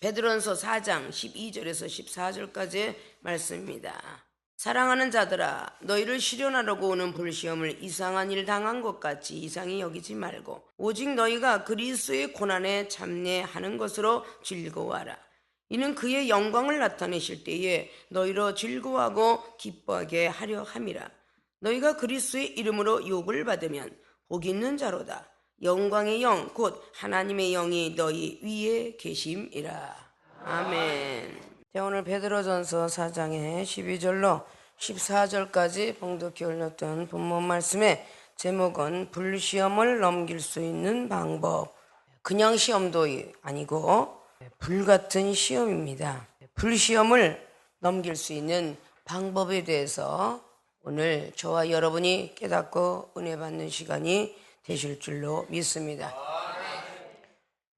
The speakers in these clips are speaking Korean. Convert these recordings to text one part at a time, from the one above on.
베드로전서 4장 12절에서 14절까지의 말씀입니다. 사랑하는 자들아, 너희를 시련하려고 오는 불시험을 이상한 일 당한 것 같이 이상히 여기지 말고 오직 너희가 그리스도의 고난에 참여하는 것으로 즐거워하라. 이는 그의 영광을 나타내실 때에 너희로 즐거워하고 기뻐하게 하려 함이라. 너희가 그리스도의 이름으로 욕을 받으면 복 있는 자로다. 영광의 영 곧 하나님의 영이 너희 위에 계심이라. 아멘. 자, 오늘 베드로전서 4장의 12절로 14절까지 봉독해 올렸던 본문 말씀의 제목은 불시험을 넘길 수 있는 방법. 그냥 시험도 아니고 불같은 시험입니다. 불시험을 넘길 수 있는 방법에 대해서 오늘 저와 여러분이 깨닫고 은혜 받는 시간이 되실 줄로 믿습니다.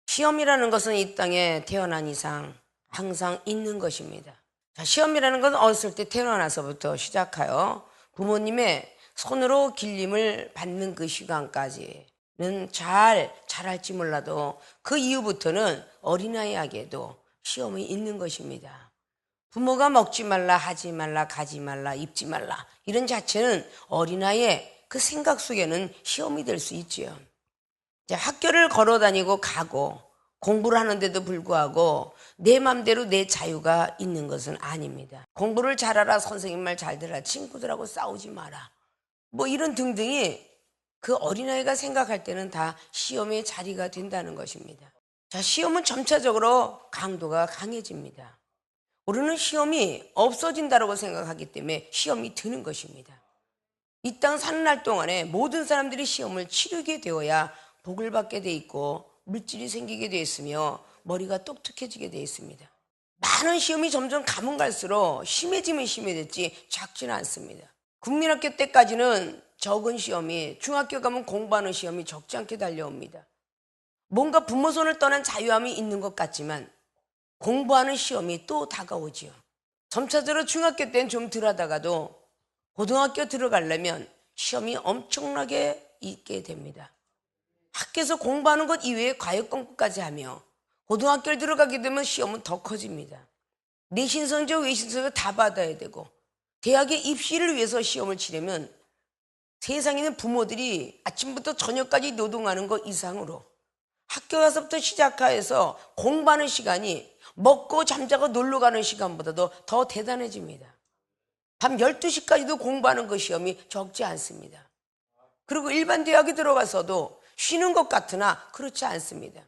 시험이라는 것은 이 땅에 태어난 이상 항상 있는 것입니다. 자, 시험이라는 것은 어렸을 때 태어나서부터 시작하여 부모님의 손으로 길림을 받는 그 시간까지는 잘 자랄지 몰라도 그 이후부터는 어린아이에게도 시험이 있는 것입니다. 부모가 먹지 말라, 하지 말라, 가지 말라, 입지 말라 이런 자체는 어린아이의 그 생각 속에는 시험이 될 수 있지요. 학교를 걸어 다니고 가고 공부를 하는데도 불구하고 내 맘대로 내 자유가 있는 것은 아닙니다. 공부를 잘하라, 선생님 말 잘 들어라, 친구들하고 싸우지 마라 뭐 이런 등등이 그 어린아이가 생각할 때는 다 시험의 자리가 된다는 것입니다. 자, 시험은 점차적으로 강도가 강해집니다. 우리는 시험이 없어진다고 생각하기 때문에 시험이 드는 것입니다. 이 땅 사는 날 동안에 모든 사람들이 시험을 치르게 되어야 복을 받게 돼 있고 물질이 생기게 돼 있으며 머리가 똑똑해지게 돼 있습니다. 많은 시험이 점점 가면 갈수록 심해지면 심해졌지 작지는 않습니다. 국민학교 때까지는 적은 시험이 중학교 가면 공부하는 시험이 적지 않게 달려옵니다. 뭔가 부모 손을 떠난 자유함이 있는 것 같지만 공부하는 시험이 또 다가오지요. 점차적으로 중학교 때는 좀 덜 하다가도 고등학교 들어가려면 시험이 엄청나게 있게 됩니다. 학교에서 공부하는 것 이외에 과외 공부까지 하며 고등학교를 들어가게 되면 시험은 더 커집니다. 내신 성적, 외신 성적 다 받아야 되고 대학의 입시를 위해서 시험을 치려면 세상에 있는 부모들이 아침부터 저녁까지 노동하는 것 이상으로 학교 가서부터 시작해서 공부하는 시간이 먹고 잠자고 놀러 가는 시간보다도 더 대단해집니다. 밤 12시까지도 공부하는 그 시험이 적지 않습니다. 그리고 일반 대학에 들어가서도 쉬는 것 같으나 그렇지 않습니다.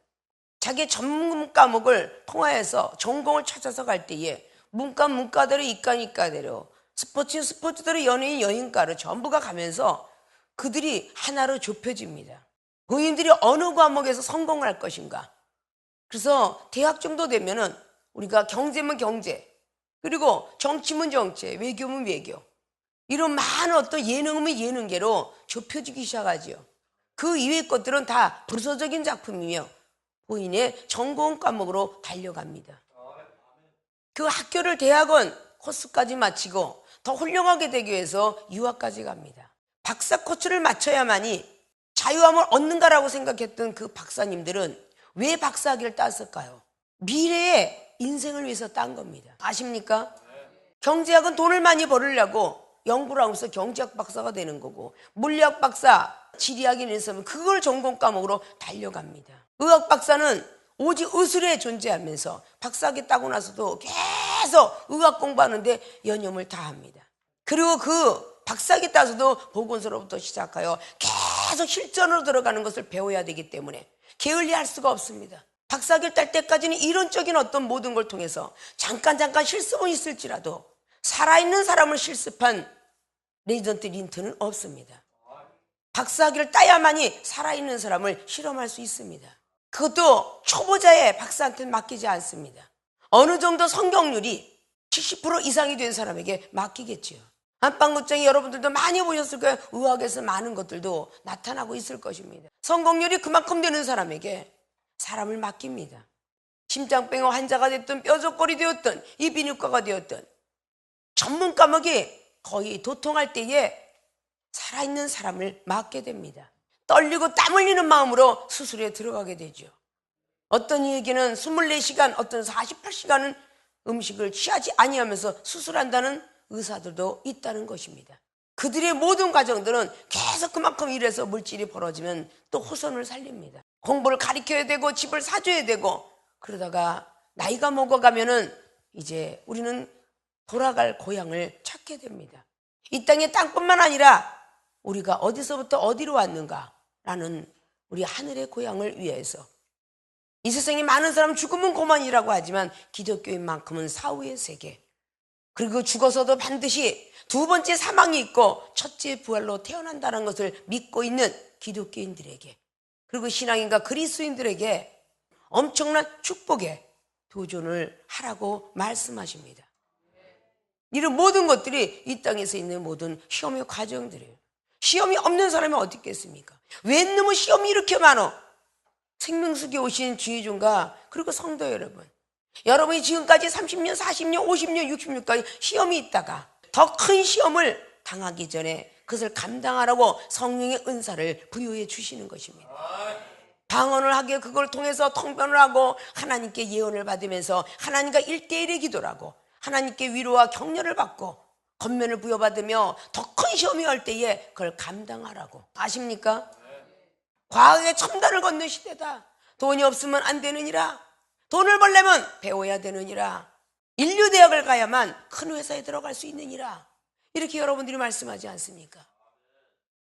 자기 전문 과목을 통하여서 전공을 찾아서 갈 때에 문과대로, 이과대로, 스포츠대로, 연예인 여행과로 전부가 가면서 그들이 하나로 좁혀집니다. 본인들이 어느 과목에서 성공을 할 것인가. 그래서 대학 정도 되면은 우리가 경제면 경제, 그리고 정치면 정치, 외교면 외교, 이런 많은 어떤 예능이면 예능계로 좁혀지기 시작하죠. 그 이외의 것들은 다 부수적인 작품이며 본인의 전공 과목으로 달려갑니다. 그 학교를 대학원 코스까지 마치고 더 훌륭하게 되기 위해서 유학까지 갑니다. 박사 코스를 마쳐야만이 자유함을 얻는가라고 생각했던 그 박사님들은 왜 박사학위를 땄을까요? 미래의 인생을 위해서 딴 겁니다. 아십니까? 경제학은 돈을 많이 벌으려고 연구를 하면서 경제학 박사가 되는 거고, 물리학 박사, 지리학이 있으면 그걸 전공 과목으로 달려갑니다. 의학 박사는 오직 의술에 존재하면서 박사학위 따고 나서도 계속 의학 공부하는데 연념을 다합니다. 그리고 그 박사학위 따서도 보건소로부터 시작하여 계속 실전으로 들어가는 것을 배워야 되기 때문에 게을리할 수가 없습니다. 박사학위를 딸 때까지는 이론적인 어떤 모든 걸 통해서 잠깐 실습은 있을지라도 살아있는 사람을 실습한 레지던트 린트는 없습니다. 박사학위를 따야만이 살아있는 사람을 실험할 수 있습니다. 그것도 초보자의 박사한테는 맡기지 않습니다. 어느 정도 성경률이 70% 이상이 된 사람에게 맡기겠지요. 안방극장에 여러분들도 많이 보셨을 거예요. 의학에서 많은 것들도 나타나고 있을 것입니다. 성공률이 그만큼 되는 사람에게 사람을 맡깁니다. 심장병 환자가 됐든 뼈저골이 되었든 이비인후과가 되었든 전문 과목이 거의 도통할 때에 살아있는 사람을 맡게 됩니다. 떨리고 땀 흘리는 마음으로 수술에 들어가게 되죠. 어떤 이에게는 24시간, 어떤 48시간은 음식을 취하지 아니하면서 수술한다는 의사들도 있다는 것입니다. 그들의 모든 과정들은 계속 그만큼 일해서 물질이 벌어지면 또 후손을 살립니다. 공부를 가르쳐야 되고 집을 사줘야 되고, 그러다가 나이가 먹어가면은 이제 우리는 돌아갈 고향을 찾게 됩니다. 이 땅의 땅뿐만 아니라 우리가 어디서부터 어디로 왔는가라는 우리 하늘의 고향을 위해서, 이 세상에 많은 사람 죽으면 고만이라고 하지만 기독교인만큼은 사후의 세계, 그리고 죽어서도 반드시 두 번째 사망이 있고 첫째 부활로 태어난다는 것을 믿고 있는 기독교인들에게, 그리고 신앙인과 그리스도인들에게 엄청난 축복의 도전을 하라고 말씀하십니다. 이런 모든 것들이 이 땅에서 있는 모든 시험의 과정들이에요. 시험이 없는 사람이 어디 있겠습니까? 왜 너무 시험이 이렇게 많어? 생명수기에 오신 주의종과 그리고 성도 여러분, 여러분이 지금까지 30년, 40년, 50년, 60년까지 시험이 있다가 더 큰 시험을 당하기 전에 그것을 감당하라고 성령의 은사를 부여해 주시는 것입니다. 방언을 하게 그걸 통해서 통변을 하고 하나님께 예언을 받으면서 하나님과 1대1의 기도를 하고 하나님께 위로와 격려를 받고 권면을 부여받으며 더 큰 시험이 올 때에 그걸 감당하라고. 아십니까? 과학의 첨단을 걷는 시대다. 돈이 없으면 안 되느니라. 돈을 벌려면 배워야 되느니라. 인류대학을 가야만 큰 회사에 들어갈 수 있느니라. 이렇게 여러분들이 말씀하지 않습니까?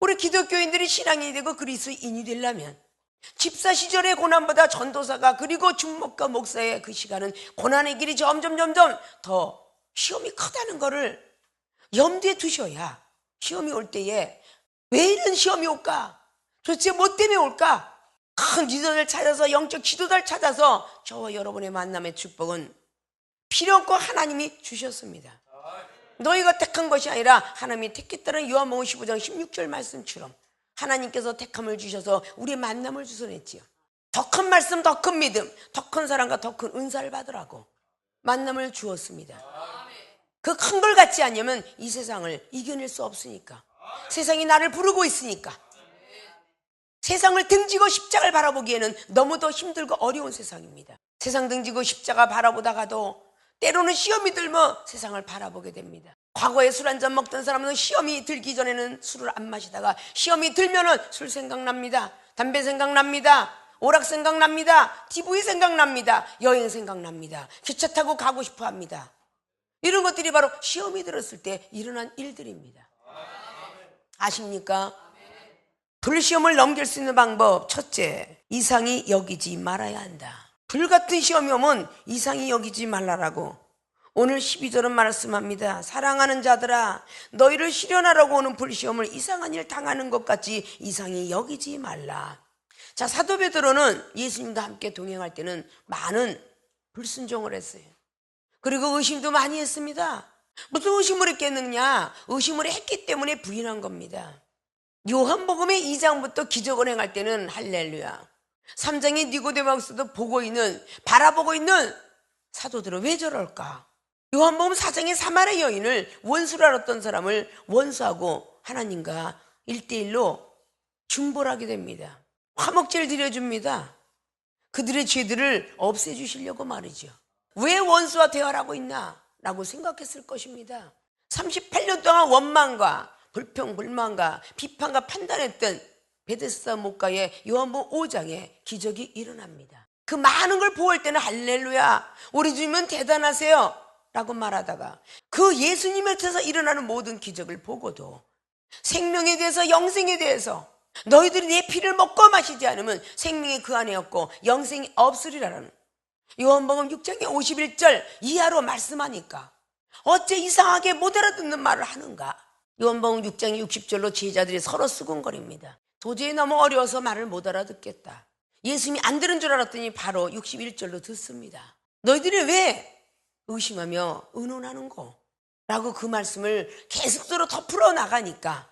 우리 기독교인들이 신앙인이 되고 그리스도인이 되려면 집사 시절의 고난보다 전도사가 그리고 중목과 목사의 그 시간은 고난의 길이 점점 더 시험이 크다는 것을 염두에 두셔야 시험이 올 때에 왜 이런 시험이 올까? 도대체 뭐 때문에 올까? 큰 리더를 찾아서, 영적 지도자를 찾아서 저와 여러분의 만남의 축복은 필요없고 하나님이 주셨습니다. 너희가 택한 것이 아니라 하나님이 택했다는 요한복음 15장 16절 말씀처럼 하나님께서 택함을 주셔서 우리의 만남을 주선했지요. 더 큰 말씀, 더 큰 믿음, 더 큰 사랑과 더 큰 은사를 받으라고 만남을 주었습니다. 그 큰 걸 갖지 않으면 이 세상을 이겨낼 수 없으니까. 세상이 나를 부르고 있으니까. 세상을 등지고 십자가를 바라보기에는 너무도 힘들고 어려운 세상입니다. 세상 등지고 십자가 바라보다가도 때로는 시험이 들면 세상을 바라보게 됩니다. 과거에 술 한잔 먹던 사람은 시험이 들기 전에는 술을 안 마시다가 시험이 들면은 술 생각납니다. 담배 생각납니다. 오락 생각납니다. TV 생각납니다. 여행 생각납니다. 기차 타고 가고 싶어 합니다. 이런 것들이 바로 시험이 들었을 때 일어난 일들입니다. 아십니까? 불시험을 넘길 수 있는 방법, 첫째, 이상히 여기지 말아야 한다. 불같은 시험이 오면 이상히 여기지 말라라고 오늘 12절은 말씀합니다. 사랑하는 자들아, 너희를 시련하라고 오는 불시험을 이상한 일 당하는 것 같이 이상히 여기지 말라. 자, 사도 베드로는 예수님과 함께 동행할 때는 많은 불순종을 했어요. 그리고 의심도 많이 했습니다. 무슨 의심을 했겠느냐? 의심을 했기 때문에 부인한 겁니다. 요한복음의 2장부터 기적을 행할 때는 할렐루야. 3장의 니고데모스도 바라보고 있는 사도들은 왜 저럴까? 요한복음 4장의 사마리아 여인을 원수로 알았던 사람을 원수하고 하나님과 1대1로 중보하게 됩니다. 화목제를 드려줍니다. 그들의 죄들을 없애주시려고 말이죠. 왜 원수와 대화를 하고 있나? 라고 생각했을 것입니다. 38년 동안 원망과 불평, 불만과 비판과 판단했던 베데스다 목가의 요한복음 5장에 기적이 일어납니다. 그 많은 걸 보호할 때는 할렐루야, 우리 주님은 대단하세요 라고 말하다가 그 예수님에 대해서 일어나는 모든 기적을 보고도 생명에 대해서, 영생에 대해서 너희들이 내 피를 먹고 마시지 않으면 생명이 그 안에 없고 영생이 없으리라는 요한복음 6장의 51절 이하로 말씀하니까 어째 이상하게 못 알아듣는 말을 하는가? 요한복음 6장 60절로 제자들이 서로 수군거립니다. 도저히 너무 어려워서 말을 못 알아듣겠다. 예수님이 안 들은 줄 알았더니 바로 61절로 듣습니다. 너희들이 왜 의심하며 의논하는 거? 라고 그 말씀을 계속적으로 더 풀어나가니까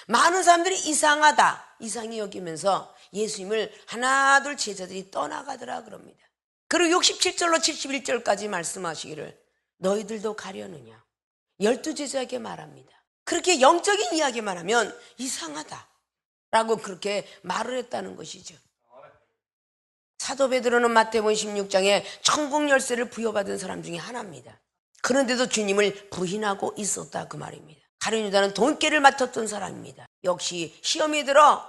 많은 사람들이 이상하다, 이상히 여기면서 예수님을 하나 둘 제자들이 떠나가더라 그럽니다. 그리고 67절로 71절까지 말씀하시기를 너희들도 가려느냐? 12제자에게 말합니다. 그렇게 영적인 이야기만 하면 이상하다 라고 그렇게 말을 했다는 것이죠. 사도 베드로는 마태복음 16장에 천국 열쇠를 부여받은 사람 중에 하나입니다. 그런데도 주님을 부인하고 있었다 그 말입니다. 가룟 유다는 돈깨를 맡았던 사람입니다. 역시 시험이 들어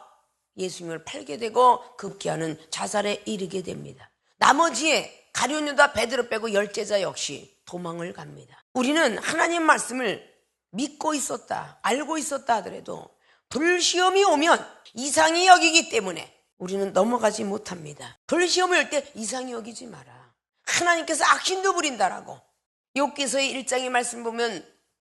예수님을 팔게 되고 급기야는 자살에 이르게 됩니다. 나머지에 가룟 유다 베드로 빼고 10제자 역시 도망을 갑니다. 우리는 하나님 말씀을 믿고 있었다, 알고 있었다 하더라도 불시험이 오면 이상히 여기기 때문에 우리는 넘어가지 못합니다. 불시험이 올 때 이상히 여기지 마라. 하나님께서 악신도 부린다라고. 욥기서의 1장의 말씀 보면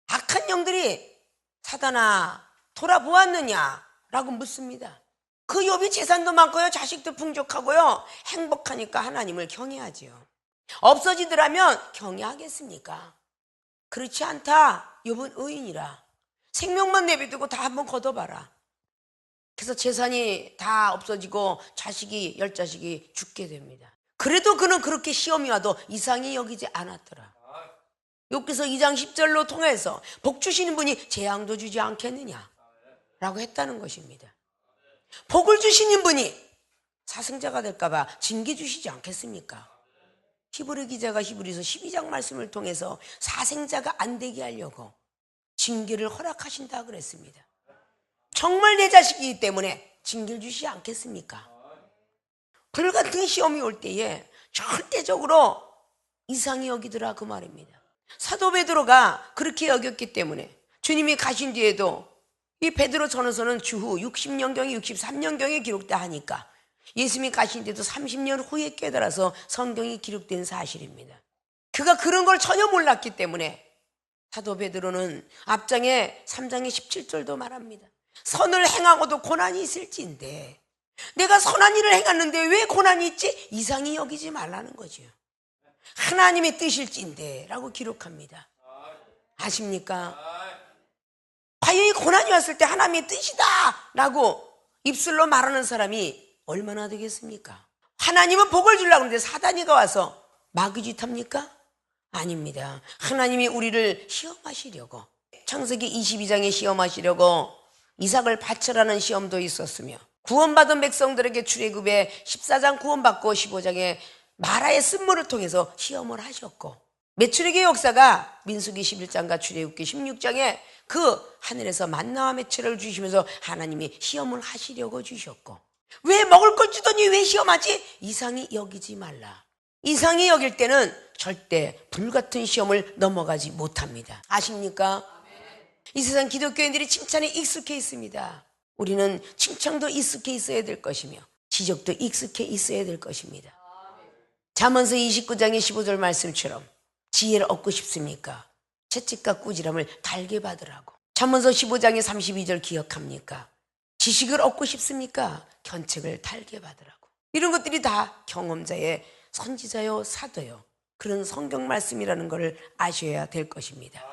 악한 영들이 사단아 돌아보았느냐라고 묻습니다. 그 욥이 재산도 많고요, 자식도 풍족하고요, 행복하니까 하나님을 경외하지요. 없어지더라면 경외하겠습니까? 그렇지 않다. 욥은 의인이라. 생명만 내비두고 다 한번 걷어봐라. 그래서 재산이 다 없어지고 자식이 10자식이 죽게 됩니다. 그래도 그는 그렇게 시험이 와도 이상히 여기지 않았더라. 욥기서 2장 10절로 통해서 복 주시는 분이 재앙도 주지 않겠느냐 라고 했다는 것입니다. 복을 주시는 분이 사승자가 될까봐 징계 주시지 않겠습니까? 히브리 기자가 히브리서 12장 말씀을 통해서 사생자가 안 되게 하려고 징계를 허락하신다 그랬습니다. 정말 내 자식이기 때문에 징계를 주시지 않겠습니까? 불같은 시험이 올 때에 절대적으로 이상히 여기더라 그 말입니다. 사도 베드로가 그렇게 여겼기 때문에 주님이 가신 뒤에도 이 베드로 전서는 주후 60년경에 63년경에 기록돼 하니까 예수님이 가신 뒤에도 30년 후에 깨달아서 성경이 기록된 사실입니다. 그가 그런 걸 전혀 몰랐기 때문에 사도 베드로는 앞장에 3장의 17절도 말합니다. 선을 행하고도 고난이 있을지인데 내가 선한 일을 행했는데 왜 고난이 있지? 이상히 여기지 말라는 거죠. 하나님의 뜻일지인데 라고 기록합니다. 아십니까? 과연 이 고난이 왔을 때 하나님의 뜻이다 라고 입술로 말하는 사람이 얼마나 되겠습니까? 하나님은 복을 주려고 하는데 사단이가 와서 마귀짓 합니까? 아닙니다. 하나님이 우리를 시험하시려고, 창세기 22장에 시험하시려고 이삭을 바쳐라는 시험도 있었으며, 구원받은 백성들에게 출애굽에 14장 구원받고 15장에 마라의 쓴물을 통해서 시험을 하셨고, 메추리기 역사가 민수기 11장과 출애굽기 16장에 그 하늘에서 만나와 메추리를 주시면서 하나님이 시험을 하시려고 주셨고, 왜 먹을 걸 주더니 왜 시험하지? 이상히 여기지 말라. 이상히 여길 때는 절대 불같은 시험을 넘어가지 못합니다. 아십니까? 이 세상 기독교인들이 칭찬에 익숙해 있습니다. 우리는 칭찬도 익숙해 있어야 될 것이며 지적도 익숙해 있어야 될 것입니다. 잠언서 29장의 15절 말씀처럼 지혜를 얻고 싶습니까? 채찍과 꾸지람을 달게 받으라고. 잠언서 15장의 32절 기억합니까? 지식을 얻고 싶습니까? 견책을 달게 받으라고. 이런 것들이 다 경험자의 선지자요 사도요 그런 성경 말씀이라는 것을 아셔야 될 것입니다.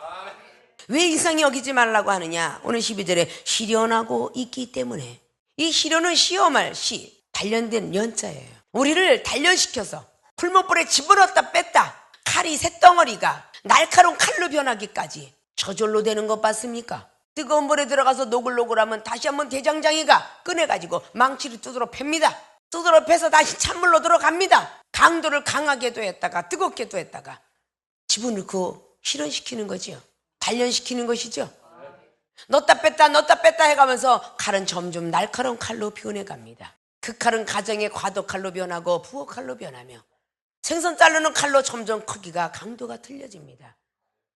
왜 이상히 여기지 말라고 하느냐? 오늘 12절에 시련하고 있기 때문에. 이 시련은 시험할 시, 단련된 연자예요. 우리를 단련시켜서 풀목불에 집어넣었다 뺐다 칼이 쇳덩어리가 날카로운 칼로 변하기까지 저절로 되는 것 봤습니까? 뜨거운 물에 들어가서 노글노글하면 다시 한번 대장장이가 꺼내가지고 망치를 두드러 팹니다. 두드러 패서 다시 찬물로 들어갑니다. 강도를 강하게도 했다가 뜨겁게도 했다가 집어넣고 실현시키는 거지요. 단련시키는 것이죠. 넣었다 뺐다 해가면서 칼은 점점 날카로운 칼로 변해갑니다. 그 칼은 가정의 과도칼로 변하고 부엌칼로 변하며 생선 자르는 칼로 점점 크기가 강도가 틀려집니다.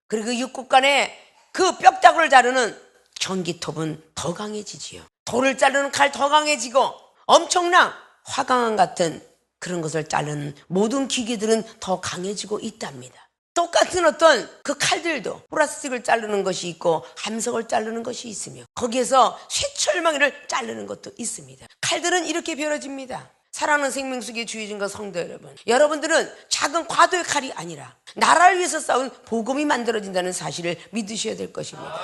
그리고 육국 간에 그 뼈다구를 자르는 전기톱은 더 강해지지요. 돌을 자르는 칼 더 강해지고 엄청난 화강암 같은 그런 것을 자르는 모든 기계들은 더 강해지고 있답니다. 똑같은 어떤 그 칼들도 플라스틱을 자르는 것이 있고 함석을 자르는 것이 있으며 거기에서 쇠철망이를 자르는 것도 있습니다. 칼들은 이렇게 변해집니다. 사랑하는 생명수기의 주의진과 성도 여러분, 여러분들은 작은 과도의 칼이 아니라 나라를 위해서 싸운 복음이 만들어진다는 사실을 믿으셔야 될 것입니다.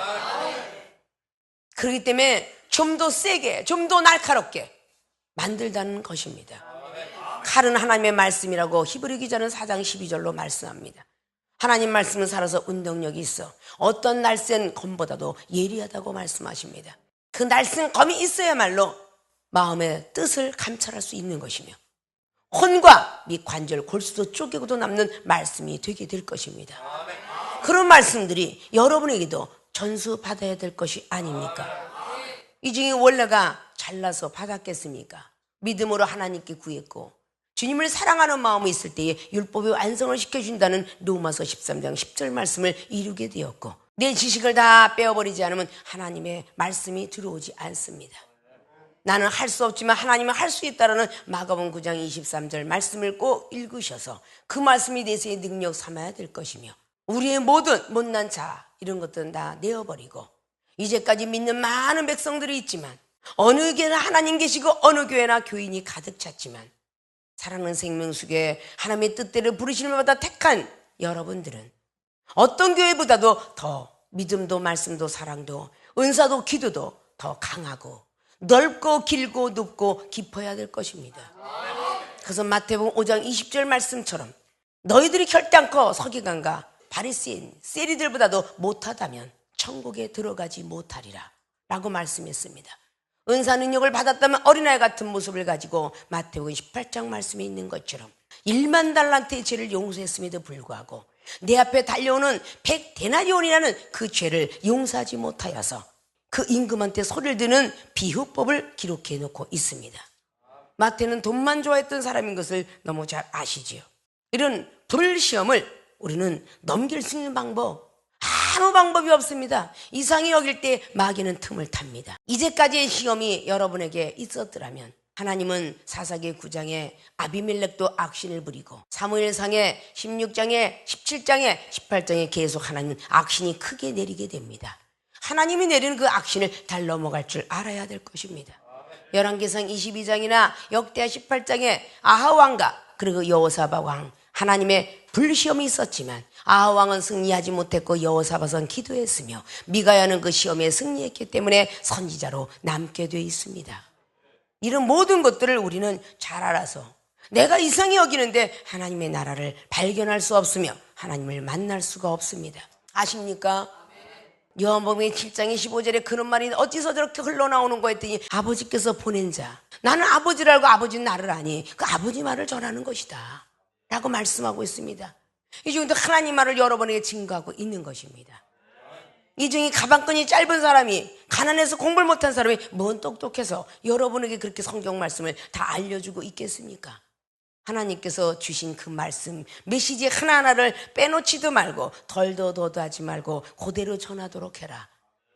그렇기 때문에 좀 더 세게, 좀 더 날카롭게 만들다는 것입니다. 칼은 하나님의 말씀이라고 히브리 기자는 4장 12절로 말씀합니다. 하나님 말씀은 살아서 운동력이 있어 어떤 날쌘 검보다도 예리하다고 말씀하십니다. 그 날쌘 검이 있어야말로 마음의 뜻을 감찰할 수 있는 것이며 혼과 및 관절, 골수도 쪼개고도 남는 말씀이 되게 될 것입니다. 그런 말씀들이 여러분에게도 전수받아야 될 것이 아닙니까? 이 중에 원래가 잘나서 받았겠습니까? 믿음으로 하나님께 구했고 주님을 사랑하는 마음이 있을 때에 율법의 완성을 시켜준다는 로마서 13장 10절 말씀을 이루게 되었고 내 지식을 다 빼어버리지 않으면 하나님의 말씀이 들어오지 않습니다. 나는 할 수 없지만 하나님은 할 수 있다라는 마가복음 9장 23절 말씀을 꼭 읽으셔서 그 말씀이 내 생의 능력 삼아야 될 것이며 우리의 모든 못난 자 이런 것들은 다 내어버리고 이제까지 믿는 많은 백성들이 있지만 어느 교회나 하나님 계시고 어느 교회나 교인이 가득 찼지만 사랑하는 생명수교회 하나님의 뜻대로 부르심을 받아 택한 여러분들은 어떤 교회보다도 더 믿음도 말씀도 사랑도 은사도 기도도 더 강하고 넓고 길고 높고 깊어야 될 것입니다. 그래서 마태복음 5장 20절 말씀처럼 너희들이 결단코 서기관과 바리새인 세리들보다도 못하다면 천국에 들어가지 못하리라 라고 말씀했습니다. 은사 능력을 받았다면 어린아이 같은 모습을 가지고 마태복음 18장 말씀에 있는 것처럼 1만 달란트의 죄를 용서했음에도 불구하고 내 앞에 달려오는 100데나리온이라는 그 죄를 용서하지 못하여서 그 임금한테 소리를 드는 비유법을 기록해 놓고 있습니다. 마태는 돈만 좋아했던 사람인 것을 너무 잘 아시지요. 이런 불시험을 우리는 넘길 수 있는 방법 아무 방법이 없습니다. 이상히 여길 때 마귀는 틈을 탑니다. 이제까지의 시험이 여러분에게 있었더라면 하나님은 사사기 9장에 아비멜렉도 악신을 부리고 사무엘상에 16장에 17장에 18장에 계속 하나님은 악신이 크게 내리게 됩니다. 하나님이 내리는 그 악신을 달 넘어갈 줄 알아야 될 것입니다. 열왕기상 22장이나 역대하 18장에 아하 왕과 그리고 여호사밧 왕 하나님의 불시험이 있었지만 아하 왕은 승리하지 못했고 여호사밧은 기도했으며 미가야는 그 시험에 승리했기 때문에 선지자로 남게 되어 있습니다. 이런 모든 것들을 우리는 잘 알아서 내가 이상히 여기는데 하나님의 나라를 발견할 수 없으며 하나님을 만날 수가 없습니다. 아십니까? 요한복음 7장 15절에 그런 말이 어찌서 저렇게 흘러나오는 거 했더니 아버지께서 보낸 자 나는 아버지를 알고 아버지는 나를 아니 그 아버지 말을 전하는 것이다 라고 말씀하고 있습니다. 이 중에도 하나님 말을 여러분에게 증거하고 있는 것입니다. 이 중에 가방끈이 짧은 사람이 가난해서 공부를 못한 사람이 뭔 똑똑해서 여러분에게 그렇게 성경 말씀을 다 알려주고 있겠습니까? 하나님께서 주신 그 말씀 메시지 하나하나를 빼놓지도 말고 덜도 더도 하지 말고 그대로 전하도록 해라.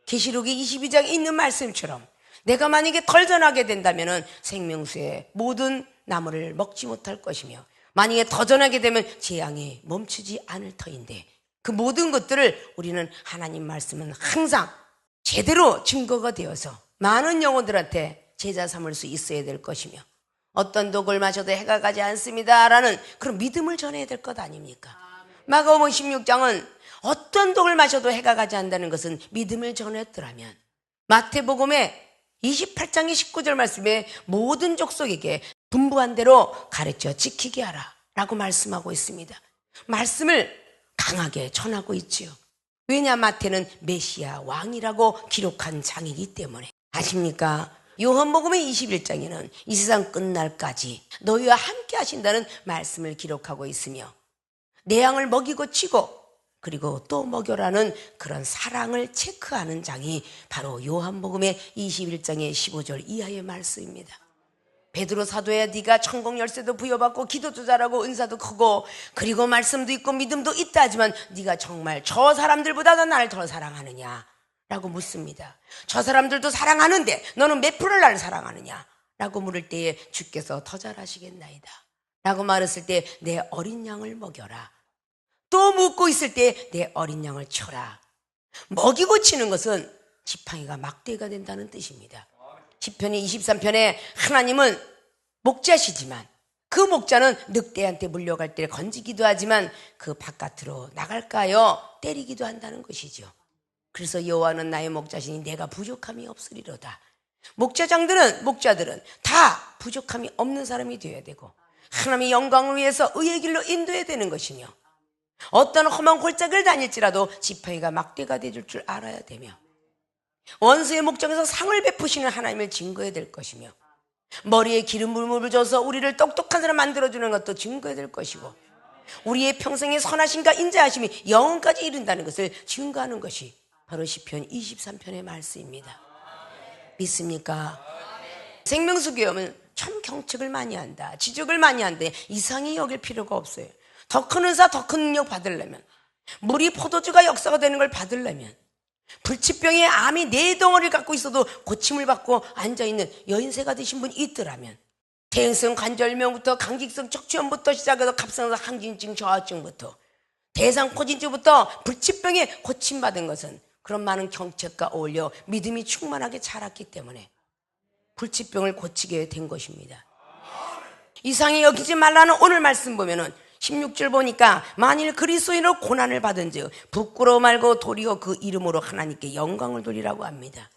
계시록이 22장에 있는 말씀처럼 내가 만약에 덜 전하게 된다면 생명수의 모든 나무를 먹지 못할 것이며 만약에 더 전하게 되면 재앙이 멈추지 않을 터인데 그 모든 것들을 우리는 하나님 말씀은 항상 제대로 증거가 되어서 많은 영혼들한테 제자 삼을 수 있어야 될 것이며 어떤 독을 마셔도 해가 가지 않습니다라는 그런 믿음을 전해야 될 것 아닙니까? 마가복음 16장은 어떤 독을 마셔도 해가 가지 않는다는 것은 믿음을 전했더라면 마태복음의 28장의 19절 말씀에 모든 족속에게 분부한 대로 가르쳐 지키게 하라 라고 말씀하고 있습니다. 말씀을 강하게 전하고 있지요. 왜냐 마태는 메시아 왕이라고 기록한 장이기 때문에. 아십니까? 요한복음의 21장에는 이 세상 끝날까지 너희와 함께 하신다는 말씀을 기록하고 있으며 내 양을 먹이고 치고 그리고 또 먹여라는 그런 사랑을 체크하는 장이 바로 요한복음의 21장의 15절 이하의 말씀입니다. 베드로 사도야 네가 천국 열쇠도 부여받고 기도도 잘하고 은사도 크고 그리고 말씀도 있고 믿음도 있다 하지만 네가 정말 저 사람들보다 나를 더 사랑하느냐 라고 묻습니다. 저 사람들도 사랑하는데 너는 몇 프로를 나를 사랑하느냐 라고 물을 때에 주께서 더 잘하시겠나이다 라고 말했을 때 내 어린 양을 먹여라. 또 묻고 있을 때 내 어린 양을 쳐라. 먹이고 치는 것은 지팡이가 막대가 된다는 뜻입니다. 시편이 23편에 하나님은 목자시지만 그 목자는 늑대한테 물려갈 때 건지기도 하지만 그 바깥으로 나갈까요? 때리기도 한다는 것이죠. 그래서 여호와는 나의 목자시니 내가 부족함이 없으리로다. 목자들은 다 부족함이 없는 사람이 되어야 되고 하나님의 영광을 위해서 의의 길로 인도해야 되는 것이며 어떤 험한 골짜기를 다닐지라도 지팡이가 막대가 되줄 줄 알아야 되며 원수의 목적에서 상을 베푸시는 하나님을 증거해야 될 것이며 머리에 기름부음을 줘서 우리를 똑똑한 사람 만들어주는 것도 증거해야 될 것이고, 우리의 평생의 선하심과 인자하심이 영원까지 이른다는 것을 증거하는 것이 바로 시편 23편의 말씀입니다. 믿습니까? 생명수교회는 참 경책을 많이 한다, 지적을 많이 한데 이상히 여길 필요가 없어요. 더 큰 은사, 더 큰 능력 받으려면, 물이 포도주가 역사가 되는 걸 받으려면, 불치병에 암이 4덩어리를 갖고 있어도 고침을 받고 앉아있는 여인세가 되신 분이 있더라면, 대행성 관절염부터 강직성 척추염부터 시작해서 갑상선 항진증 저하증부터 대상포진증부터 불치병에 고침받은 것은 그런 많은 경책과 어울려 믿음이 충만하게 자랐기 때문에 불치병을 고치게 된 것입니다. 이상히 여기지 말라는 오늘 말씀 보면은 16절 보니까 만일 그리스도인으로 고난을 받은 즉 부끄러워 말고 도리어 그 이름으로 하나님께 영광을 돌리라고 합니다.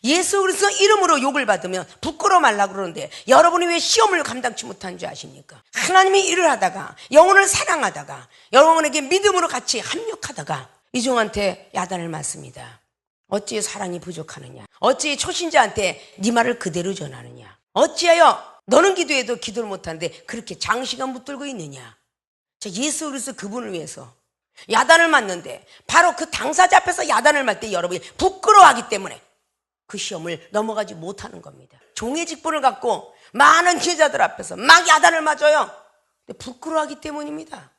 예수 그리스도 이름으로 욕을 받으면 부끄러워 말라고 그러는데, 여러분이 왜 시험을 감당치 못한 줄 아십니까? 하나님이 일을 하다가, 영혼을 사랑하다가, 여러분에게 믿음으로 같이 합력하다가 이종한테 야단을 맞습니다. 어찌 사랑이 부족하느냐? 어찌 초신자한테 네 말을 그대로 전하느냐? 어찌하여 너는 기도해도 기도를 못하는데 그렇게 장시간 붙들고 있느냐? 자, 예수 그리스도 그분을 위해서 야단을 맞는데, 바로 그 당사자 앞에서 야단을 맞을 때 여러분이 부끄러워하기 때문에 그 시험을 넘어가지 못하는 겁니다. 종의 직분을 갖고 많은 기자들 앞에서 막 야단을 맞아요. 근데 부끄러워하기 때문입니다.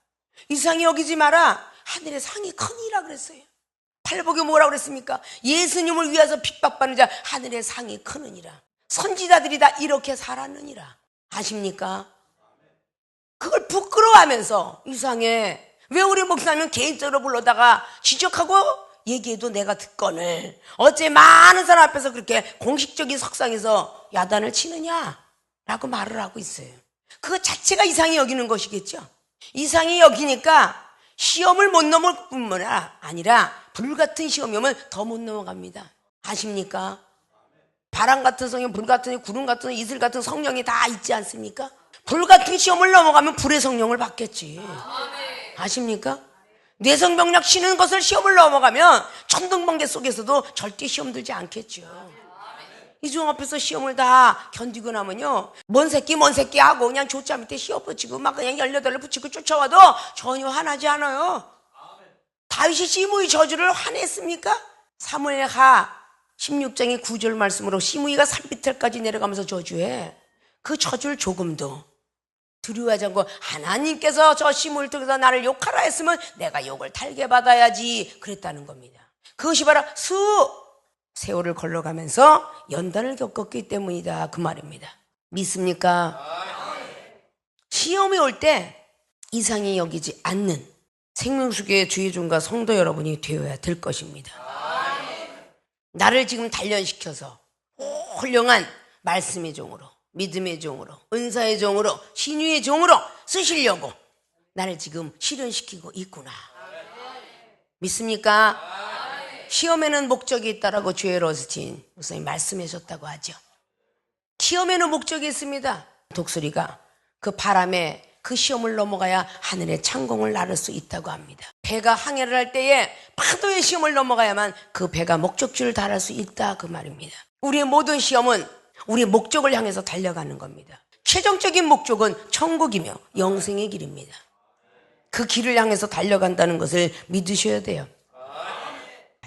이상히 여기지 마라. 하늘의 상이 크니라 그랬어요. 팔복에 뭐라 그랬습니까? 예수님을 위해서 핍박받는 자 하늘의 상이 크느니라. 선지자들이 다 이렇게 살았느니라. 아십니까? 그걸 부끄러워하면서 이상해. 왜 우리 목사님은 개인적으로 불러다가 지적하고 얘기해도 내가 듣거늘 어째 많은 사람 앞에서 그렇게 공식적인 석상에서 야단을 치느냐라고 말을 하고 있어요. 그거 자체가 이상히 여기는 것이겠죠. 이상히 여기니까 시험을 못 넘을 뿐만 아니라 불같은 시험이 오면 더 못 넘어갑니다. 아십니까? 바람 같은 성령, 불 같은 구름 같은 이슬 같은 성령이 다 있지 않습니까? 불 같은 시험을 넘어가면 불의 성령을 받겠지. 아십니까? 뇌성병력 치는 것을 시험을 넘어가면 천둥번개 속에서도 절대 시험 들지 않겠죠. 이중 앞에서 시험을 다 견디고 나면요, 뭔 새끼 하고 그냥 조차 밑에 씌워 붙이고 막 그냥 18을 붙이고 쫓아와도 전혀 화나지 않아요. 다윗이 시므이 저주를 화냈습니까? 사무엘하 16장의 9절 말씀으로 시므이가 산비탈까지 내려가면서 저주해. 그 저주를 조금도 두려워하지 않고, 하나님께서 저 시므이를 통해서 나를 욕하라 했으면 내가 욕을 달게 받아야지 그랬다는 겁니다. 그것이 바로 세월을 걸러가면서 연단을 겪었기 때문이다, 그 말입니다. 믿습니까? 시험이 올 때 이상히 여기지 않는 생명수교의 주의종과 성도 여러분이 되어야 될 것입니다. 나를 지금 단련시켜서 훌륭한 말씀의 종으로, 믿음의 종으로, 은사의 종으로, 신유의 종으로 쓰시려고 나를 지금 실현시키고 있구나. 믿습니까? 시험에는 목적이 있다라고 조엘 오스틴 목사님 말씀하셨다고 하죠. 시험에는 목적이 있습니다. 독수리가 그 바람에 그 시험을 넘어가야 하늘의 창공을 나를 수 있다고 합니다. 배가 항해를 할 때에 파도의 시험을 넘어가야만 그 배가 목적지를 달할 수 있다, 그 말입니다. 우리의 모든 시험은 우리의 목적을 향해서 달려가는 겁니다. 최종적인 목적은 천국이며 영생의 길입니다. 그 길을 향해서 달려간다는 것을 믿으셔야 돼요.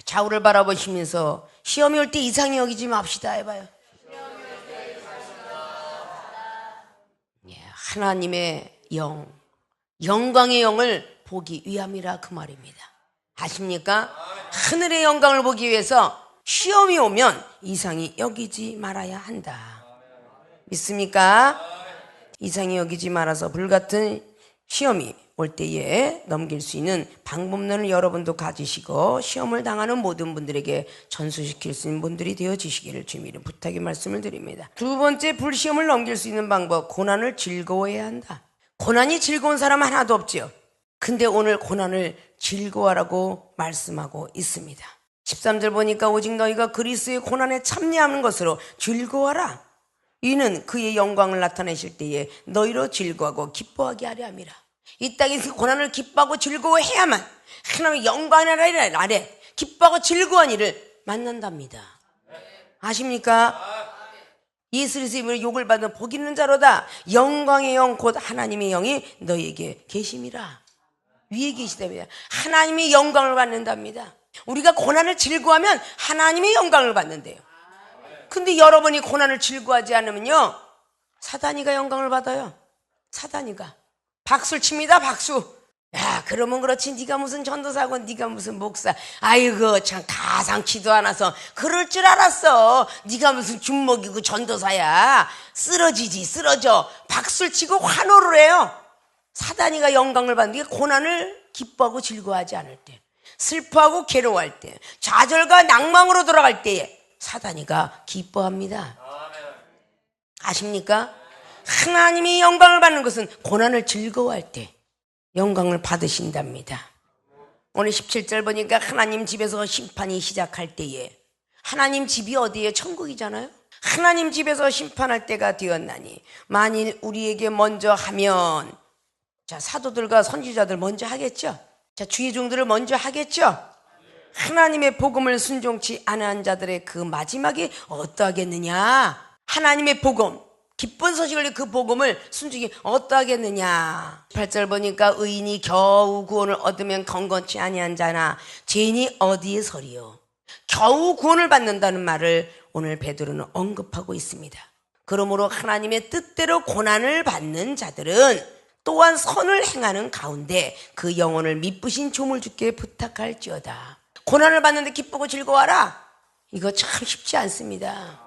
좌우를 바라보시면서 시험이 올 때 이상히 여기지 맙시다 해봐요. 하나님의 영광의 영을 보기 위함이라, 그 말입니다. 아십니까? 하늘의 영광을 보기 위해서 시험이 오면 이상히 여기지 말아야 한다. 믿습니까? 이상히 여기지 말아서 불같은 시험이 올 때에 넘길 수 있는 방법론을 여러분도 가지시고 시험을 당하는 모든 분들에게 전수시킬 수 있는 분들이 되어지시기를 주님의 부탁의 말씀을 드립니다. 두 번째, 불시험을 넘길 수 있는 방법, 고난을 즐거워해야 한다. 고난이 즐거운 사람 하나도 없지요. 근데 오늘 고난을 즐거워하라고 말씀하고 있습니다. 13절 보니까 오직 너희가 그리스도의 고난에 참여하는 것으로 즐거워하라. 이는 그의 영광을 나타내실 때에 너희로 즐거워하고 기뻐하게 하려 함이라. 이 땅에서 고난을 기뻐하고 즐거워해야만 하나님의 영광의 날에 기뻐하고 즐거운 일을 만난답니다. 아십니까? 예수 그리스도의 이름으로 욕을 받는 복 있는 자로다. 영광의 영 곧 하나님의 영이 너희에게 계심이라. 위에 계시답니다. 하나님의 영광을 받는답니다. 우리가 고난을 즐거워하면 하나님의 영광을 받는데요. 근데 여러분이 고난을 즐거워하지 않으면요, 사단이가 영광을 받아요. 사단이가 박수를 칩니다. 박수. 야, 그러면 그렇지. 네가 무슨 전도사고 네가 무슨 목사. 아이고 참 가상치도 않아서 그럴 줄 알았어. 네가 무슨 균목이고 전도사야. 쓰러지지 쓰러져. 박수를 치고 환호를 해요. 사단이가 영광을 받는 게 고난을 기뻐하고 즐거워하지 않을 때, 슬퍼하고 괴로워할 때, 좌절과 낭망으로 돌아갈 때에 사단이가 기뻐합니다. 아십니까? 하나님이 영광을 받는 것은 고난을 즐거워할 때 영광을 받으신답니다. 오늘 17절 보니까 하나님 집에서 심판이 시작할 때에, 하나님 집이 어디예요? 천국이잖아요. 하나님 집에서 심판할 때가 되었나니 만일 우리에게 먼저 하면, 자, 사도들과 선지자들 먼저 하겠죠. 자, 주의 종들을 먼저 하겠죠. 하나님의 복음을 순종치 않은 자들의 그 마지막이 어떠하겠느냐. 하나님의 복음, 기쁜 소식을, 그 복음을 순종이 어떠하겠느냐. 8절 보니까 의인이 겨우 구원을 얻으면 경건치 아니한 자나 죄인이 어디에 서리요. 겨우 구원을 받는다는 말을 오늘 베드로는 언급하고 있습니다. 그러므로 하나님의 뜻대로 고난을 받는 자들은 또한 선을 행하는 가운데 그 영혼을 미쁘신 조물주께 부탁할지어다. 고난을 받는데 기쁘고 즐거워하라. 이거 참 쉽지 않습니다.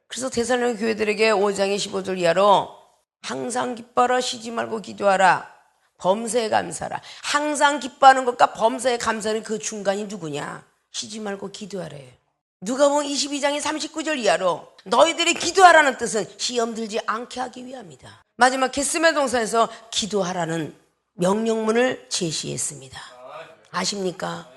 그래서 데살로니가 교회들에게 5장의 15절 이하로 항상 기뻐하라, 쉬지 말고 기도하라, 범사에 감사하라. 항상 기뻐하는 것과 범사에 감사하는 그 중간이 누구냐? 쉬지 말고 기도하래요. 누가복음 22장의 39절 이하로 너희들이 기도하라는 뜻은 시험 들지 않게 하기 위함이다. 마지막 겟세마네 동산에서 기도하라는 명령문을 제시했습니다. 아십니까?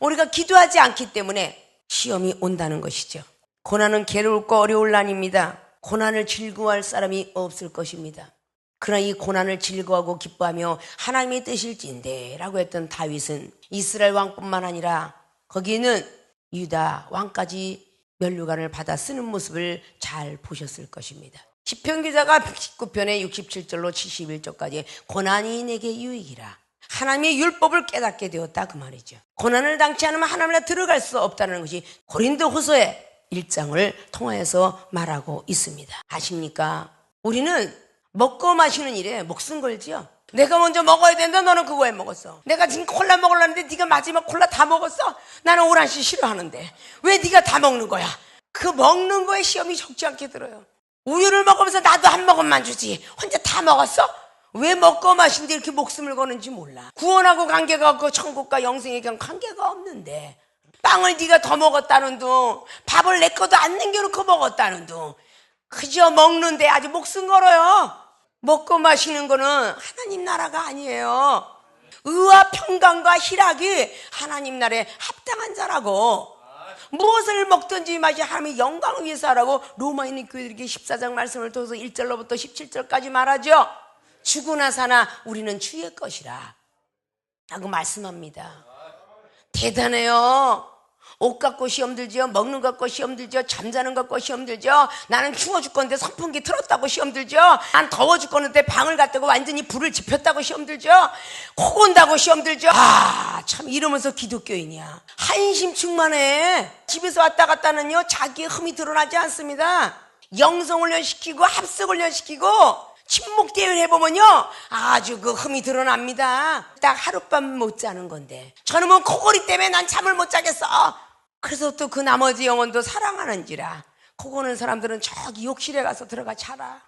우리가 기도하지 않기 때문에 시험이 온다는 것이죠. 고난은 괴로울고 어려울 난입니다. 고난을 즐거워할 사람이 없을 것입니다. 그러나 이 고난을 즐거워하고 기뻐하며 하나님의 뜻일진데 라고 했던 다윗은 이스라엘 왕뿐만 아니라 거기에는 유다 왕까지 면류관을 받아 쓰는 모습을 잘 보셨을 것입니다. 시편 기자가 19편의 67절로 71절까지 고난이 내게 유익이라, 하나님의 율법을 깨닫게 되었다, 그 말이죠. 고난을 당치 않으면 하나님 나라에 들어갈 수 없다는 것이 고린도후서의 1장을 통하여서 말하고 있습니다. 아십니까? 우리는 먹고 마시는 일에 목숨 걸지요. 내가 먼저 먹어야 된다. 너는 그거 왜 먹었어? 내가 지금 콜라 먹으려는데 네가 마지막 콜라 다 먹었어? 나는 오란씨 싫어하는데 왜 네가 다 먹는 거야? 그 먹는 거에 시험이 적지 않게 들어요. 우유를 먹으면서 나도 한 모금만 주지, 혼자 다 먹었어? 왜 먹고 마신데 이렇게 목숨을 거는지 몰라. 구원하고 관계가 없고 천국과 영생에겐 관계가 없는데 빵을 네가 더 먹었다는 둥, 밥을 내 것도 안 남겨놓고 먹었다는 둥, 그저 먹는데 아주 목숨 걸어요. 먹고 마시는 거는 하나님 나라가 아니에요. 의와 평강과 희락이 하나님 나라에 합당한 자라고, 무엇을 먹든지 마시 하나님의 영광을 위해서 하라고 로마인 교회들에게 14장 말씀을 통해서 1절로부터 17절까지 말하죠. 죽으나 사나 우리는 주의 것이라 라고 말씀합니다. 대단해요. 옷 갖고 시험 들죠. 먹는 것 갖고 시험 들죠. 잠자는 것 갖고 시험 들죠. 나는 추워 죽겠는데 선풍기 틀었다고 시험 들죠. 난 더워 죽겠는데 방을 갔다고 완전히 불을 지폈다고 시험 들죠. 코 곤다고 시험 들죠. 아, 참 이러면서 기독교인이야. 한심 충만해. 집에서 왔다 갔다는요 자기의 흠이 드러나지 않습니다. 영성 훈련시키고 합석 훈련시키고 침묵 대회를 해보면요 아주 그 흠이 드러납니다. 딱 하룻밤 못 자는 건데 저놈은 코골이 때문에 난 잠을 못 자겠어. 그래서 또 그 나머지 영혼도 사랑하는지라 코 고는 사람들은 저기 욕실에 가서 들어가 자라.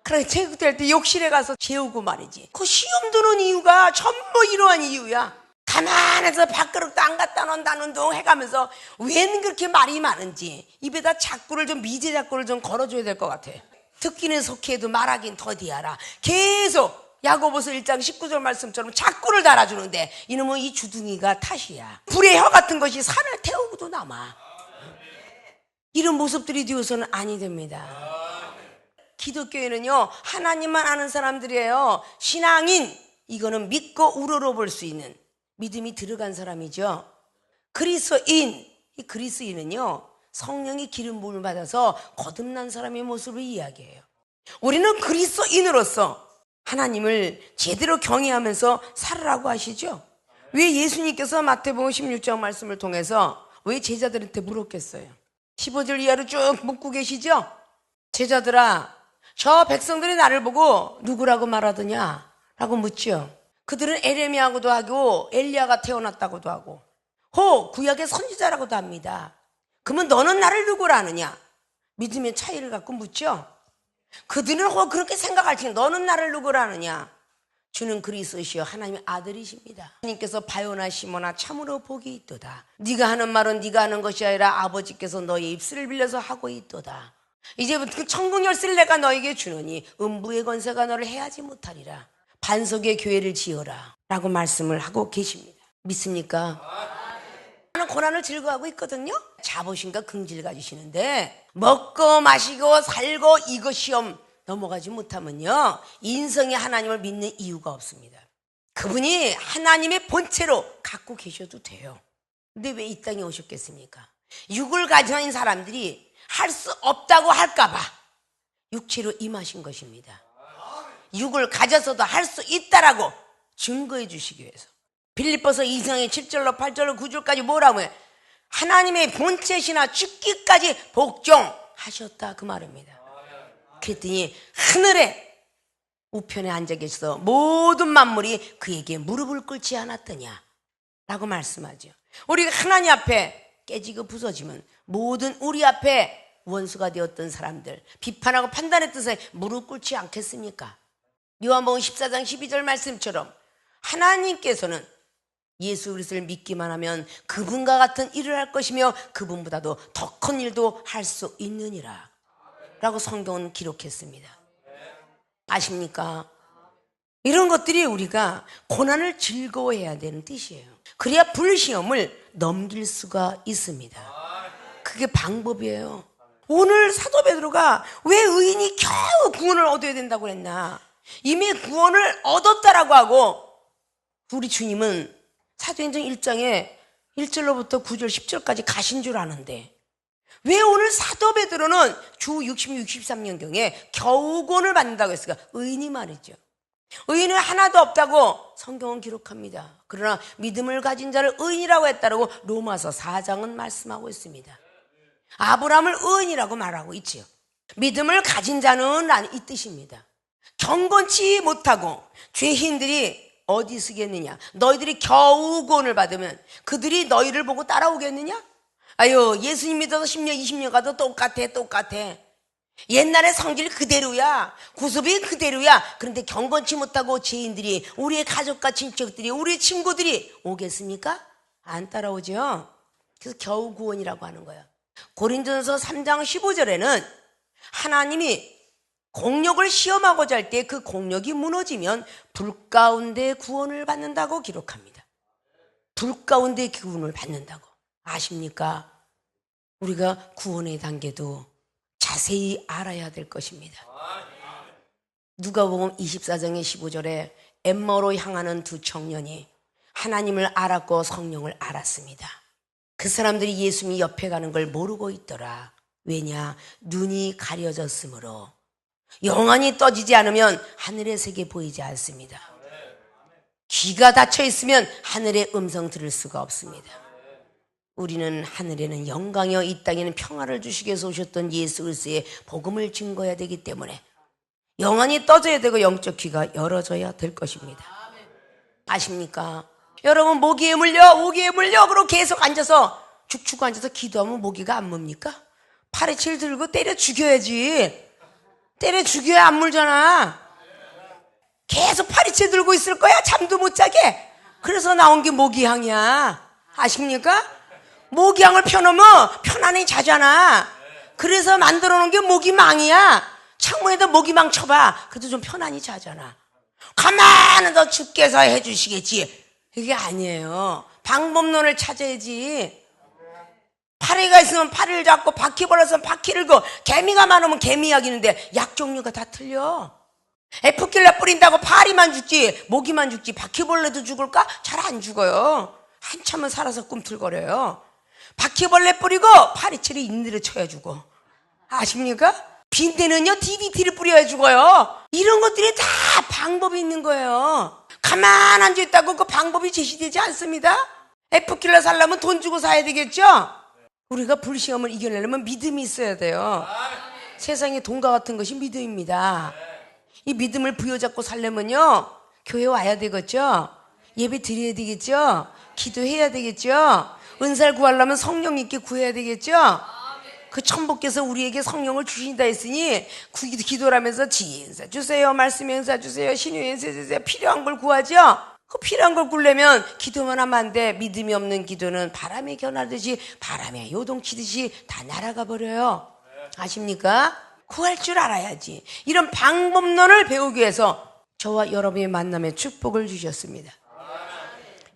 그래 체육될 때 욕실에 가서 재우고 말이지. 그 시험 드는 이유가 전부 이러한 이유야. 가만해서 밥그릇도 안 갖다 놓는다는 둥 해가면서 웬 그렇게 말이 많은지 입에다 자꾸를 좀 미제 자꾸를 좀 걸어줘야 될 것 같아. 듣기는 속히해도 말하긴 더디하라. 계속 야고보서 1장 19절 말씀처럼 자꾸를 달아주는데 이놈은 이 주둥이가 탓이야. 불의 혀 같은 것이 산을 태우고도 남아. 이런 모습들이 되어서는 아니 됩니다. 기독교에는요 하나님만 아는 사람들이에요. 신앙인, 이거는 믿고 우러러 볼 수 있는 믿음이 들어간 사람이죠. 그리스도인, 이 그리스도인은요 성령이 기름 부음을 받아서 거듭난 사람의 모습을 이야기해요. 우리는 그리스도인으로서 하나님을 제대로 경외하면서 살으라고 하시죠. 왜 예수님께서 마태복음 16장 말씀을 통해서 왜 제자들한테 물었겠어요? 15절 이하로 쭉 묻고 계시죠? 제자들아, 저 백성들이 나를 보고 누구라고 말하더냐? 라고 묻죠. 그들은 에레미야고도 하고 엘리야가 태어났다고도 하고 구약의 선지자라고도 합니다. 그러면 너는 나를 누구라 하느냐? 믿음의 차이를 갖고 묻죠. 그들은 그렇게 생각할 때 너는 나를 누구라 하느냐? 주는 그리스도시여 하나님의 아들이십니다. 주님께서 바요나 시모나 참으로 복이 있도다. 네가 하는 말은 네가 하는 것이 아니라 아버지께서 너의 입술을 빌려서 하고 있도다. 이제부터 그 천국 열쇠를 내가 너에게 주노니 음부의 권세가 너를 해하지 못하리라. 반석의 교회를 지어라 라고 말씀을 하고 계십니다. 믿습니까? 하는 고난을 즐거워하고 있거든요. 자부심과 긍지를 가지시는데 먹고 마시고 살고 이거 시험 넘어가지 못하면요 인성이 하나님을 믿는 이유가 없습니다. 그분이 하나님의 본체로 갖고 계셔도 돼요. 근데 왜 이 땅에 오셨겠습니까? 육을 가진 사람들이 할 수 없다고 할까봐 육체로 임하신 것입니다. 육을 가져서도 할 수 있다라고 증거해 주시기 위해서. 빌립보서 2장의 7절로 8절로 9절까지 뭐라고 해? 하나님의 본체시나 죽기까지 복종하셨다 그 말입니다. 그랬더니 하늘에 우편에 앉아 계셔서 모든 만물이 그에게 무릎을 꿇지 않았더냐 라고 말씀하죠. 우리가 하나님 앞에 깨지고 부서지면 모든 우리 앞에 원수가 되었던 사람들 비판하고 판단했던 사람이 무릎 꿇지 않겠습니까? 요한복음 14장 12절 말씀처럼 하나님께서는 예수 그리스도를 믿기만 하면 그분과 같은 일을 할 것이며 그분보다도 더 큰 일도 할 수 있느니라 라고 성경은 기록했습니다. 아십니까? 이런 것들이 우리가 고난을 즐거워해야 되는 뜻이에요. 그래야 불시험을 넘길 수가 있습니다. 그게 방법이에요. 오늘 사도 베드로가 왜 의인이 겨우 구원을 얻어야 된다고 했나? 이미 구원을 얻었다라고 하고 우리 주님은 사도행전 1장에 1절로부터 9절 10절까지 가신 줄 아는데 왜 오늘 사도 베드로는 주 66, 63년경에 겨우 구원을 받는다고 했을까? 의인이 말이죠. 의인은 하나도 없다고 성경은 기록합니다. 그러나 믿음을 가진 자를 의인이라고 했다라고 로마서 4장은 말씀하고 있습니다. 아브라함을 의인이라고 말하고 있지요. 믿음을 가진 자는 이 뜻입니다. 경건치 못하고 죄인들이 어디 쓰겠느냐? 너희들이 겨우 구원을 받으면 그들이 너희를 보고 따라오겠느냐? 아유, 예수님 믿어서 10년, 20년 가도 똑같아. 옛날의 성질 그대로야. 구습이 그대로야. 그런데 경건치 못하고 죄인들이, 우리의 가족과 친척들이, 우리의 친구들이 오겠습니까? 안 따라오죠. 그래서 겨우 구원이라고 하는 거야. 고린도전서 3장 15절에는 하나님이 공력을 시험하고자 할 때 그 공력이 무너지면 불 가운데 구원을 받는다고 기록합니다. 불 가운데 구원을 받는다고. 아십니까? 우리가 구원의 단계도 자세히 알아야 될 것입니다. 누가복음 24장의 15절에 엠마오로 향하는 두 청년이 하나님을 알았고 성령을 알았습니다. 그 사람들이 예수님이 옆에 가는 걸 모르고 있더라. 왜냐? 눈이 가려졌으므로. 영안이 떠지지 않으면 하늘의 세계 보이지 않습니다. 귀가 닫혀 있으면 하늘의 음성 들을 수가 없습니다. 우리는 하늘에는 영광이요 이 땅에는 평화를 주시기 위해서 오셨던 예수 그리스도의 복음을 증거해야 되기 때문에 영안이 떠져야 되고 영적 귀가 열어져야 될 것입니다. 아십니까? 여러분 모기에 물려 그러고 계속 앉아서 죽죽 앉아서 기도하면 모기가 안 뭅니까? 파리칠 들고 때려 죽여야지. 때려 죽여야 안 물잖아. 계속 파리채 들고 있을 거야. 잠도 못 자게. 그래서 나온 게 모기향이야. 아십니까? 모기향을 펴놓으면 편안히 자잖아. 그래서 만들어 놓은 게 모기망이야. 창문에다 모기망 쳐봐. 그래도 좀 편안히 자잖아. 가만히 너 주께서 해주시겠지. 그게 아니에요. 방법론을 찾아야지. 파리가 있으면 파리를 잡고 바퀴벌레 있으면 바퀴를 거 개미가 많으면 개미 약이는데 약 종류가 다 틀려. 에프킬라 뿌린다고 파리만 죽지 모기만 죽지 바퀴벌레도 죽을까? 잘 안 죽어요. 한참은 살아서 꿈틀거려요. 바퀴벌레 뿌리고 파리채를 인대로 쳐야주고, 아십니까? 빈대는요 DDT를 뿌려야주고요. 이런 것들이 다 방법이 있는 거예요. 가만 앉아있다고 그 방법이 제시되지 않습니다. F킬러 살려면 돈 주고 사야 되겠죠? 우리가 불시험을 이겨내려면 믿음이 있어야 돼요. 세상에 돈과 같은 것이 믿음입니다. 이 믿음을 부여잡고 살려면요, 교회 와야 되겠죠? 예배 드려야 되겠죠? 기도해야 되겠죠? 은사를 구하려면 성령 있게 구해야 되겠죠? 그 천부께서 우리에게 성령을 주신다 했으니 기도를 하면서 지인사 주세요, 말씀 행사 주세요, 신유 행사 주세요, 필요한 걸 구하죠? 그 필요한 걸 구려면 기도만 하면 안 돼. 믿음이 없는 기도는 바람에 겨나듯이, 바람에 요동치듯이 다 날아가 버려요. 아십니까? 구할 줄 알아야지. 이런 방법론을 배우기 위해서 저와 여러분의 만남에 축복을 주셨습니다.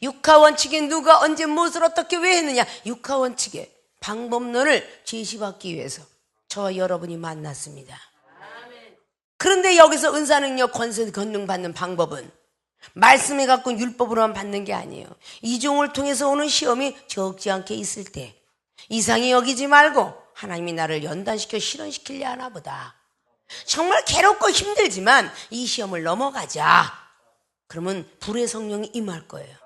육하 원칙에 누가 언제 무엇을 어떻게 왜 했느냐, 육하 원칙에 방법론을 제시받기 위해서 저와 여러분이 만났습니다. 그런데 여기서 은사 능력 권세 권능 받는 방법은 말씀에 갖고 율법으로만 받는 게 아니에요. 이종을 통해서 오는 시험이 적지 않게 있을 때 이상히 여기지 말고 하나님이 나를 연단시켜 실현시키려 하나 보다. 정말 괴롭고 힘들지만 이 시험을 넘어가자. 그러면 불의 성령이 임할 거예요.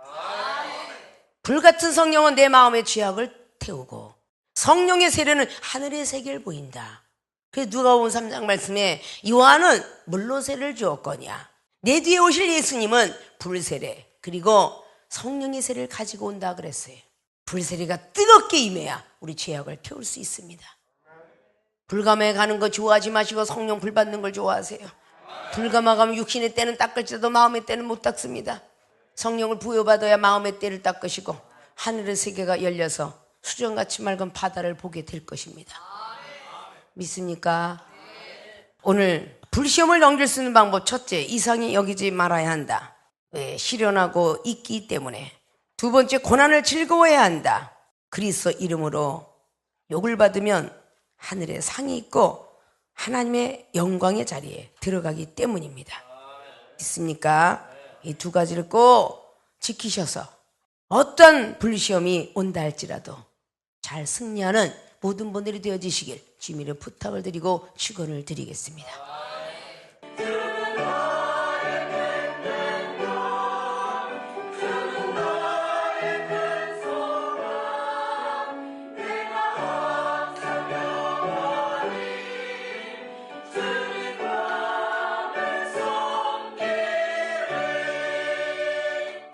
불같은 성령은 내 마음의 죄악을 태우고, 성령의 세례는 하늘의 세계를 보인다. 그래서 누가복음 3장 말씀에 요한은 물로 세례를 주었거냐, 내 뒤에 오실 예수님은 불세례 그리고 성령의 세례를 가지고 온다 그랬어요. 불세례가 뜨겁게 임해야 우리 죄악을 태울 수 있습니다. 불감에 가는 거 좋아하지 마시고 성령 불 받는 걸 좋아하세요. 불감에 가면 육신의 때는 닦을지라도 마음의 때는 못 닦습니다. 성령을 부여받아야 마음의 때를 닦으시고 하늘의 세계가 열려서 수정같이 맑은 바다를 보게 될 것입니다. 믿습니까? 오늘 불시험을 넘길 수 있는 방법, 첫째, 이상히 여기지 말아야 한다. 왜? 실현하고 있기 때문에. 두 번째, 고난을 즐거워해야 한다. 그리스도 이름으로 욕을 받으면 하늘에 상이 있고 하나님의 영광의 자리에 들어가기 때문입니다. 있습니까? 이 두 가지를 꼭 지키셔서 어떤 불시험이 온다 할지라도 잘 승리하는 모든 분들이 되어지시길 주님의 부탁을 드리고 축원을 드리겠습니다.